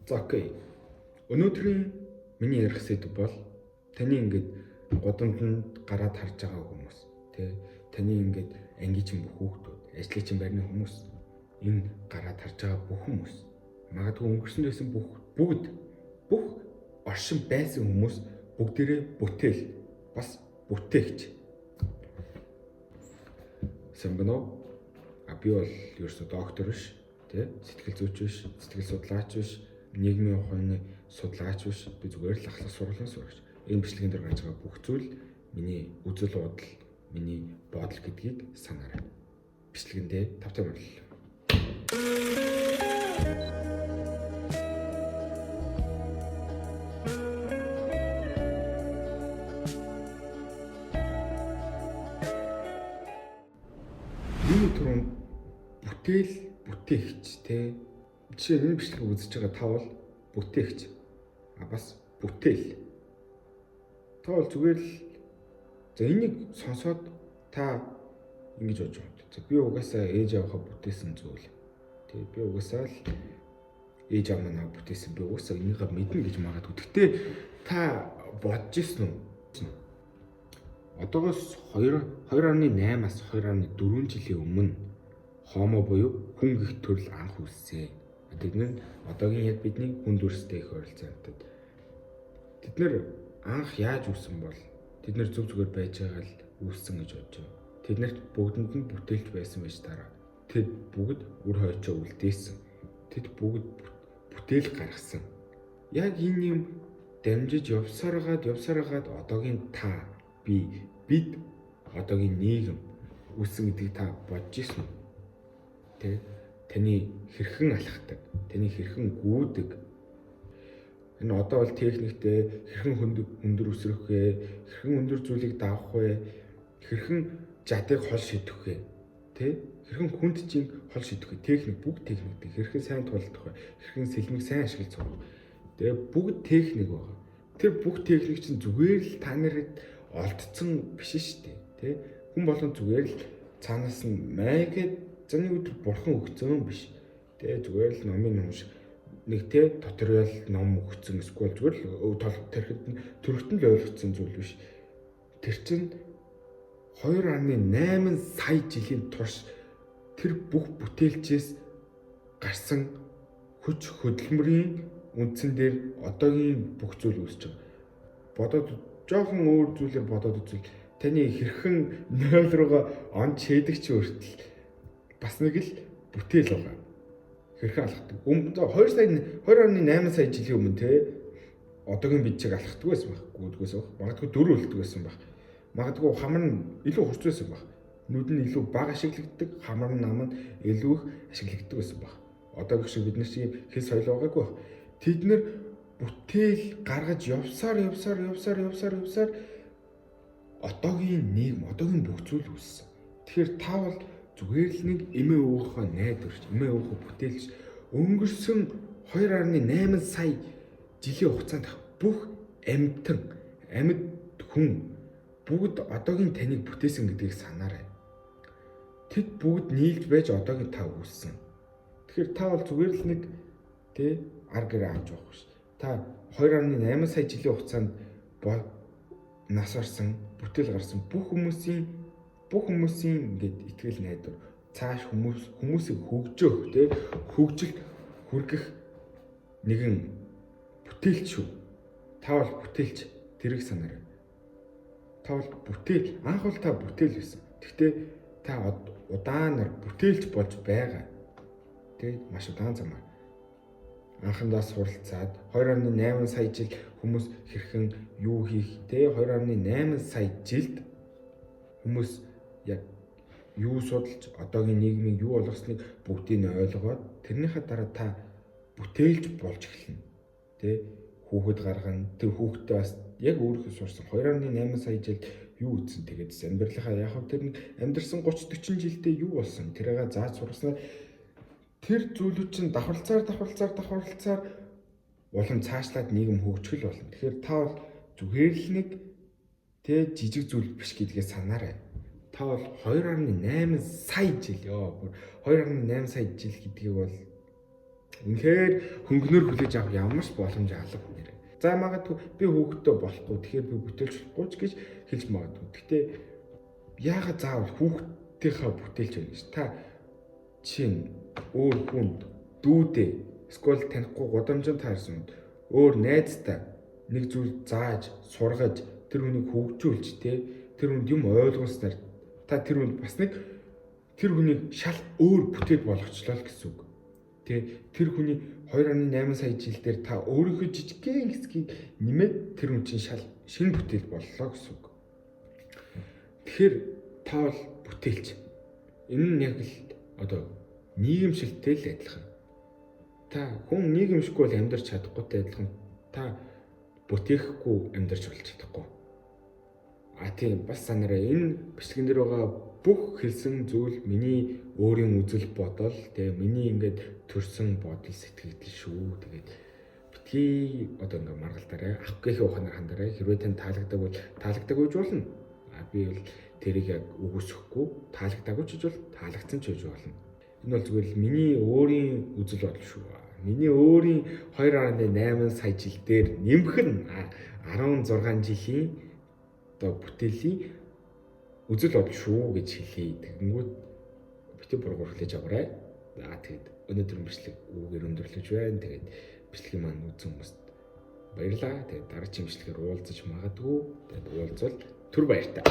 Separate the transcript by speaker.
Speaker 1: За окей. Өнөөдрийн миний ярих сэдв бол таны ингээд годамтанд гараад харж байгаа хүмүүс, тэ таны ингээд ангийн чинь бүх хүүхдүүд, ажлын чинь байрны хүмүүс, энэ гараад харж байгаа бүх хүмүүс, магадгүй өнгөрсөн байсан бүх оршин байсан хүмүүс бүгдээрээ бүтээл бас бүтээгч. Сэмбэнэ би бол ерөөсөө доктор биш, тэ сэтгэл зүйч биш, сэтгэл судлаач биш, нийгмийн ухааны судлаач биш, би зүгээр л ахлах сургуулийн сурагч. Энэ бичлэгийн дээр гарч байгаа бүх зүйл миний үзэл бодол, миний бодол гэдгийг санаарай. Бичлэгэндээ тавтай мөрөл. Миний түрүүнд бүтээгч те жишээ энэ бичлэгийг үзэж байгаа та бол бүтээгч бас бүтээл та бол зүгээр л за энийг сонсоод та ингэж бодож байна. За би угаасаа ээж аваахаа бүтээсэн зүйл. Тэгээ би угаасаа л ээж аваа манаа бүтээсэн. Би угаасаа энийгээ мэднэ гэж магадгүй. Гэхдээ та бодож ирсэн үү? Одоогоос 2.8-аас 2.4 жилийн өмнө Homo буюу хүн гэх төрөл анх үүссэн. Тэд нар одоогийн яг бидний хүн дүрстэй их ойролцоонтой. Тэд нар анх яаж үүссэн бол тэд нар зүг зүгээр байж байгаа л үүссэн гэж бодож байна. Тэднэрт бүгдэнд нь бүтээлч байсан байж дараа. Тэд бүгд үр хойчоо үлдээсэн. Тэд бүгд бүтээл гаргасан. Яг энэ юм дамжиж явсараад одоогийн та бид одоогийн нийгэм үүссэн гэдгийг та бодож ирсэн үү? Тэ таны хэрхэн алхдаг, таны хэрхэн гүйдэг. Энэ одоо бол техниктэй хэрхэн өндөр өсрөх вэ, хэрхэн өндөр зүйлийг даах вэ, хэрхэн жадыг хол шидэх вэ, тэ хэрхэн хүнд чинь хол шидэх вэ, техник бүгд техниктэй, хэрхэн сайн тулдах вэ, хэрхэн сэлмиг сайн ашиглаж сурах. Тэгээ бүгд техник байгаа. Тэр бүх техник чинь зүгээр л та нарт олдсон биш шүү дээ, тэ хүн болгон зүгээр л цаанаас нь майгээд заны өдөр бурхан өгцөн биш. Тэгээ зүгээр л номын унших нэг тэ туториал ном өгцөн эсвэл зүгээр л төрөлтөнд л ойлгоцсон зүйл биш. Тэр чинь 2.8 сая жилийн турш тэр бүх бүтээлчээс гарсан хүч хөдөлмөрийн үндсэн дээр одоогийн бүх зүйл үүсэж байгаа. Бодоод жоохон өөр зүйлээр бодоод үзвэл таны хэрхэн 0 руугаа он чийдэг ч өөртөл бас нэг л бүтээл байгаа. Хэрхэн алхдаг. 2.8 сая жилийн өмнө те одоогийн бид чиг алхдаг байсан баг. Гүйдгээс баг. Магадгүй дөрөв үлддэг байсан баг. Магадгүй хамар нь илүү хурц байсан баг. Нүд нь илүү бага ашиглагддаг, хамар нь нам нь илүү их ашиглагддаг байсан баг. Одоогийн шиг бид нар шиг хэл соёл байгаагүй баг. Тэд нэр бүтээл гаргаж явсаар одоогийн нийгэм, одоогийн бүх зүйл үүссэн. Тэгэхээр та бол зүгээр л нэг эмээ өвгөхөө найдварч, эмээ өвгөхөө бүтээлч өнгөрсөн 2.8 сая жилийн хугацаанд бүх амьд хүн бүгд одоогийн таныг бүтээсэн гэдгийг санаарай. Тэд бүгд нийлж байж одоогийн та үүссэн. Тэгэхээр та бол зүгээр л нэг ар гэрээ авч явах биш. Та 2.8 сая жилийн хугацаанд нас орсон, бүтээл гарсан бүх хүмүүсийн ингээд итгэл найдвар цааш хүмүүсийг хөгжөөх хөгжилд хүргэх нэгэн бүтээлч шүү. Та бол бүтээлч, тэрийг санаарай. Та бол бүтээл, анх бол та бүтээл байсан. Гэхдээ та удаанаар бүтээлч болж байгаа. Маш удаан замаар. Анхандаа суралцаад 2.8 сая жил хүмүүс хэрхэн юу хийх 2.8 сая жилд хүмүүс яг юу судалж одоогийн нийгмийг юу болгосныг бүгдийг нь ойлгоод тэрнийхээ дараа та бүтээлж болж эхэлнэ. Хүүхэд гаргана. Тэр хүүхдээ бас яг өөрийнхөө сурсан 2.8 сая жилд юу үтсэн тэгээд амьдралынхаа яг тэр нэг амьдрсан 30-40 жилдээ юу болсон тэрийг зааж сургаснаар тэр зүйлүүд чинь давхарлцаар улам цаашлаад нийгэм хөгжих болно. Тэгэхээр та бол зүгээр л нэг жижиг зүйл биш гэдгээ санаарай. Та бол 2.8 сая жил 2.8 сая жил гэдгийг бол Үнэхээр хөнгөнөр хүлээж авах ямар ч боломж алга нэр. За магадгүй би хүүхдтэй болохгүй тэгэхээр би бүтээлч болохгүй ч гэж хэлж магадгүй. Гэхдээ яагаад заавал хүүхдийнхаа бүтээлч байна гэж та чинь өөр хүнд дүүдээ эсвэл танихгүй гудамжинд таарсан өөр найзтай нэг зүйл зааж сургаж тэр хүнийг хөгжүүлж тэр хүнд юм ойлгуулснаар та тэр хүнд бас нэг тэр хүнийг шал өөр бүтээл болгочлоо гэсэн үг. Тэр хүний 2.8 сая жил дээр та өөрийнхөө жижигхэн хэсгийг нэмээд тэр хүн чинь шал шинэ бүтээл боллоо гэсэн үг. Тэгэхээр та бол бүтээлч. Энэ нь яг л одоо нийгэмшилтэй л адилхан. Та хүн нийгэмшгүй бол амьдарч чадахгүйтэй адилхан. Та бүтээхгүй амьдарч болж чадахгүй. Тийм бас санаараа энэ бичлэгэн дээр байгаа бүх хэлсэн зүйл миний өөрийн үзэл бодол миний ингээд төрсэн бодол сэтгэл шүү. Тэгээд битгий одоо ингээд маргалдаарай. Авахгүйхээ ухаанаар хандарай. Хэрвээ тань таалагддаг бол таалагддаг гэж болно. Би бол тэрийг яг үгүйсэхгүй таалагдаагүй ч гэж бол таалагдсан ч гэж болно. Энэ бол зүгээр л миний өөрийн үзэл бодол шүү. Миний өөрийн 2.8 сая жил дээр нэмэх нь 16 жилийн одоо бүтээлийн үзэл бодол шүү гэж хэлье. Тэгэнгүүт битүү буруугаар хүлээж аваарай. Тэгээд өнөөдөр бичлэг үгээр өндөрлөж байна. Тэгээд бичлэгийн маань үзэн хүмүүст баярлалаа. Тэгээд дараагийн бичлэгээр уулзаж магадгүй. Тэгээд уулзвал түр баяртай.